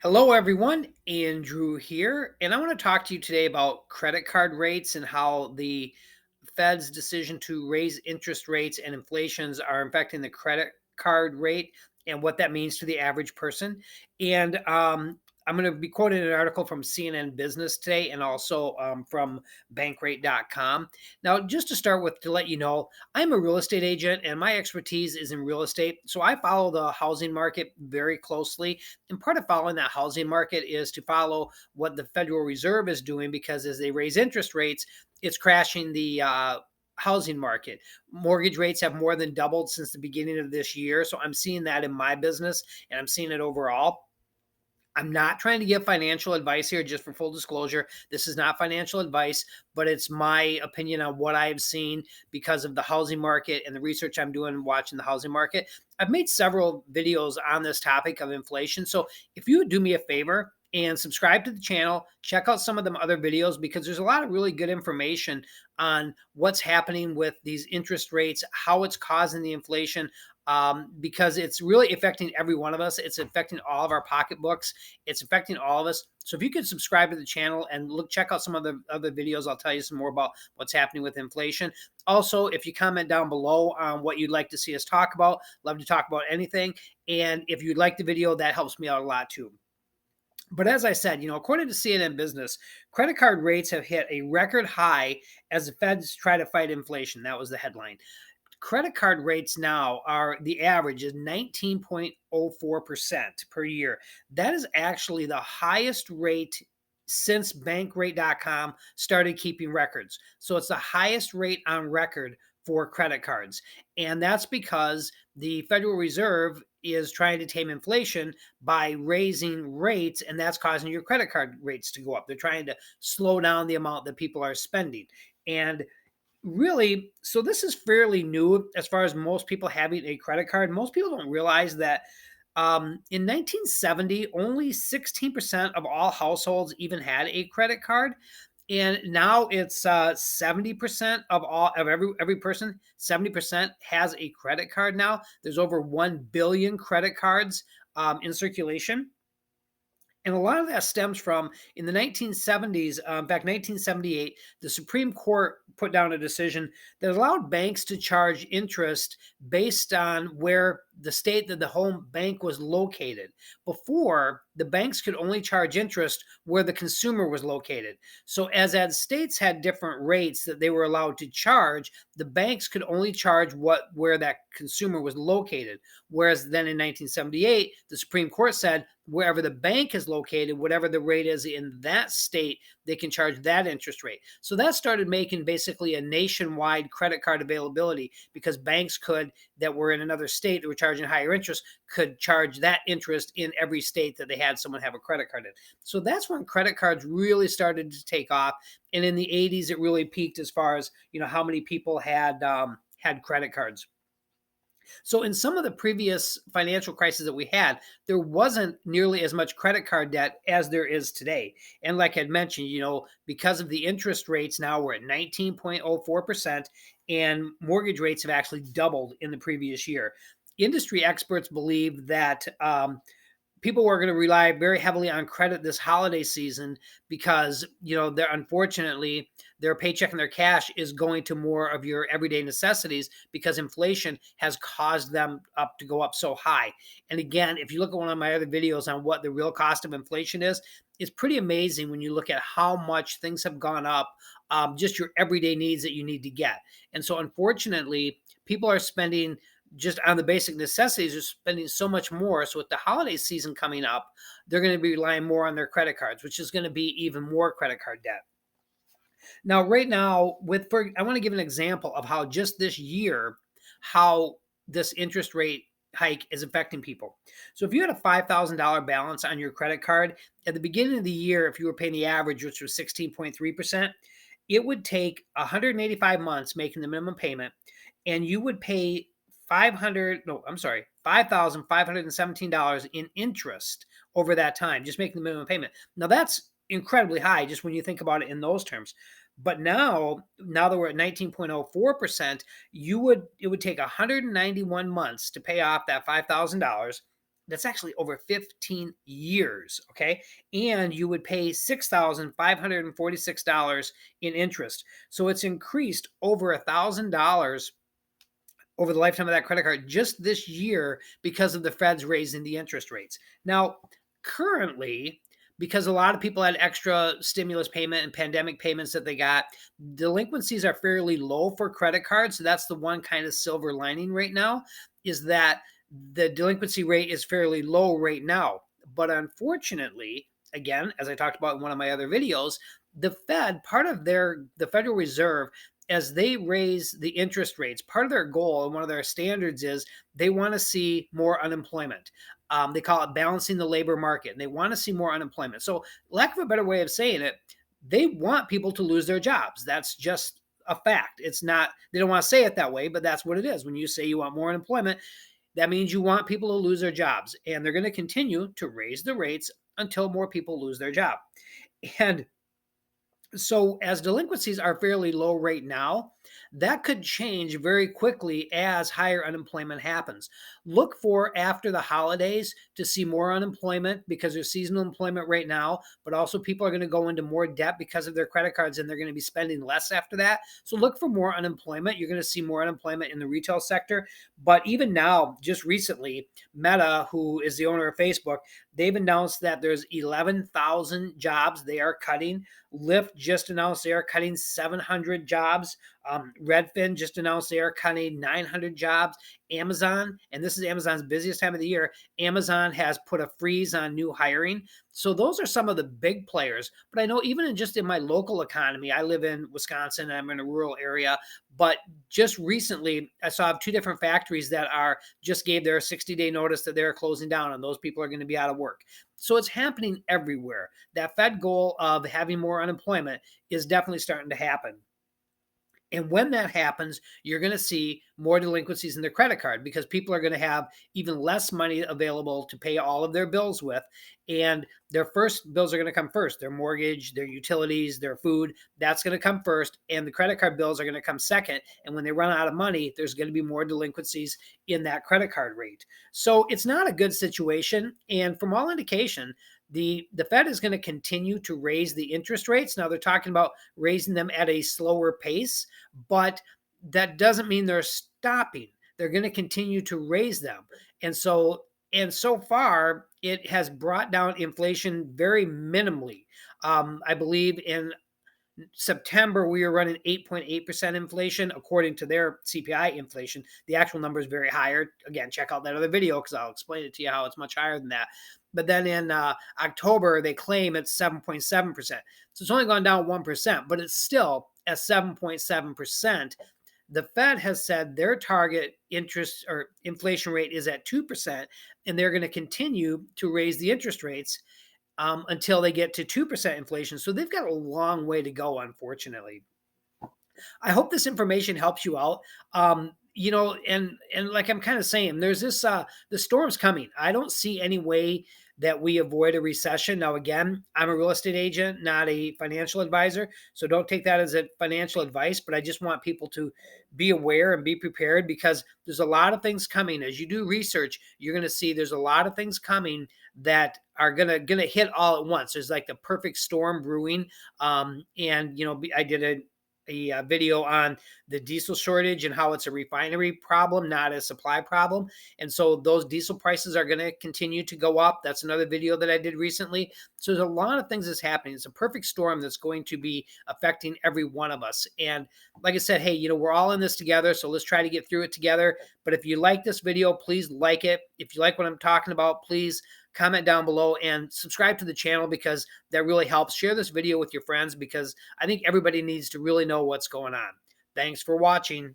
Hello, everyone. Andrew here, and I want to talk to you today about credit card rates and how the Fed's decision to raise interest rates and inflations are affecting the credit card rate and what that means to the average person. And I'm going to be quoting an article from CNN Business today and also from bankrate.com. Now, just to start with, to let you know, I'm a real estate agent and my expertise is in real estate. So I follow the housing market very closely. And part of following that housing market is to follow what the Federal Reserve is doing because as they raise interest rates, it's crashing the housing market. Mortgage rates have more than doubled since the beginning of this year. So I'm seeing that in my business and I'm seeing it overall. I'm not trying to give financial advice here, just for full disclosure. This is not financial advice, but it's my opinion on what I've seen because of the housing market and the research I'm doing watching the housing market. I've made several videos on this topic of inflation. So if you would do me a favor and subscribe to the channel, check out some of them other videos because there's a lot of really good information on what's happening with these interest rates, how it's causing the inflation, because it's really affecting every one of us. It's affecting all of our pocketbooks. It's affecting all of us. So if you could subscribe to the channel and check out some of the other videos, I'll tell you some more about what's happening with inflation. Also, if you comment down below on what you'd like to see us talk about, love to talk about anything. And if you'd like the video, that helps me out a lot too. But as I said, according to CNN Business, credit card rates have hit a record high as the feds try to fight inflation. That was the headline. Credit card rates now are the average is 19.04% per year. That is actually the highest rate since bankrate.com started keeping records. So it's the highest rate on record for credit cards. And that's because the Federal Reserve is trying to tame inflation by raising rates, and that's causing your credit card rates to go up. They're trying to slow down the amount that people are spending. And really, so this is fairly new as far as most people having a credit card. Most people don't realize that in 1970, only 16% of all households even had a credit card, and now it's 70% of every person. 70% has a credit card now. There's over 1 billion credit cards in circulation. And a lot of that stems from in the 1970s, back 1978, the Supreme Court put down a decision that allowed banks to charge interest based on where the state that the home bank was located. Before, the banks could only charge interest where the consumer was located. So as states had different rates that they were allowed to charge, the banks could only charge where that consumer was located. Whereas then in 1978, the Supreme Court said wherever the bank is located, whatever the rate is in that state, they can charge that interest rate. So that started making basically a nationwide credit card availability because banks that were in another state that were charging higher interest, could charge that interest in every state that they had someone have a credit card in. So that's when credit cards really started to take off. And in the 80s, it really peaked as far as, how many people had credit cards. So in some of the previous financial crises that we had, there wasn't nearly as much credit card debt as there is today. And like I'd mentioned, because of the interest rates now we're at 19.04% and mortgage rates have actually doubled in the previous year. Industry experts believe that people are going to rely very heavily on credit this holiday season because they're unfortunately their paycheck and their cash is going to more of your everyday necessities because inflation has caused them up to go up so high. And again, if you look at one of my other videos on what the real cost of inflation is, it's pretty amazing when you look at how much things have gone up, just your everyday needs that you need to get. And so unfortunately, people are spending just on the basic necessities are spending so much more. So with the holiday season coming up, they're going to be relying more on their credit cards, which is going to be even more credit card debt. Now, right now, I want to give an example of how just this year, how this interest rate hike is affecting people. So if you had a $5,000 balance on your credit card at the beginning of the year, if you were paying the average, which was 16.3%, it would take 185 months making the minimum payment, and you would pay $5,517 in interest over that time, just making the minimum payment. Now that's incredibly high just when you think about it in those terms. But now that we're at 19.04%, it would take 191 months to pay off that $5,000. That's actually over 15 years, okay? And you would pay $6,546 in interest. So it's increased over $1,000 over the lifetime of that credit card just this year because of the Feds raising the interest rates. Now, currently, because a lot of people had extra stimulus payment and pandemic payments that they got, delinquencies are fairly low for credit cards. So that's the one kind of silver lining right now, is that the delinquency rate is fairly low right now. But unfortunately, again, as I talked about in one of my other videos, the Fed, part of the Federal Reserve, as they raise the interest rates, part of their goal and one of their standards is they want to see more unemployment. They call it balancing the labor market, and they want to see more unemployment. So, lack of a better way of saying it, they want people to lose their jobs. That's just a fact. It's not, they don't want to say it that way, but that's what it is. When you say you want more unemployment, that means you want people to lose their jobs. And they're going to continue to raise the rates until more people lose their job. And so, as delinquencies are fairly low right now, that could change very quickly as higher unemployment happens. Look for after the holidays to see more unemployment because there's seasonal employment right now, but also people are going to go into more debt because of their credit cards and they're going to be spending less after that. So, look for more unemployment. You're going to see more unemployment in the retail sector. But even now, just recently, Meta, who is the owner of Facebook, they've announced that there's 11,000 jobs they are cutting. Lyft just announced they are cutting 700 jobs. Redfin just announced they are cutting 900 jobs. Amazon, and this is Amazon's busiest time of the year, Amazon has put a freeze on new hiring. So those are some of the big players. But I know even just in my local economy, I live in Wisconsin, I'm in a rural area, but just recently I saw two different factories that are just gave their 60-day notice that they're closing down and those people are going to be out of work. So it's happening everywhere. That Fed goal of having more unemployment is definitely starting to happen. And when that happens, you're going to see more delinquencies in their credit card because people are going to have even less money available to pay all of their bills with. And their first bills are going to come first: their mortgage, their utilities, their food. That's going to come first. And the credit card bills are going to come second. And when they run out of money, there's going to be more delinquencies in that credit card rate. So it's not a good situation. And from all indication, the Fed is going to continue to raise the interest rates. Now they're talking about raising them at a slower pace, but that doesn't mean they're stopping. They're going to continue to raise them. And so far it has brought down inflation very minimally. I believe in September, we were running 8.8% inflation according to their CPI inflation. The actual number is very higher. Again, check out that other video because I'll explain it to you how it's much higher than that. But then in October, they claim it's 7.7%. So it's only gone down 1%, but it's still at 7.7%. The Fed has said their target interest or inflation rate is at 2%, and they're going to continue to raise the interest rates until they get to 2% inflation. So they've got a long way to go, unfortunately. I hope this information helps you out. And like I'm kind of saying, there's this the storm's coming. I don't see any way that we avoid a recession. Now, again, I'm a real estate agent, not a financial advisor, so don't take that as a financial advice. But I just want people to be aware and be prepared because there's a lot of things coming. As you do research, you're going to see there's a lot of things coming that are gonna hit all at once. There's like the perfect storm brewing. And I did a video on the diesel shortage and how it's a refinery problem, not a supply problem. And so those diesel prices are going to continue to go up. That's another video that I did recently. So there's a lot of things that's happening. It's a perfect storm that's going to be affecting every one of us. And like I said, hey, we're all in this together. So let's try to get through it together. But if you like this video, please like it. If you like what I'm talking about, please comment down below and subscribe to the channel because that really helps. Share this video with your friends because I think everybody needs to really know what's going on. Thanks for watching.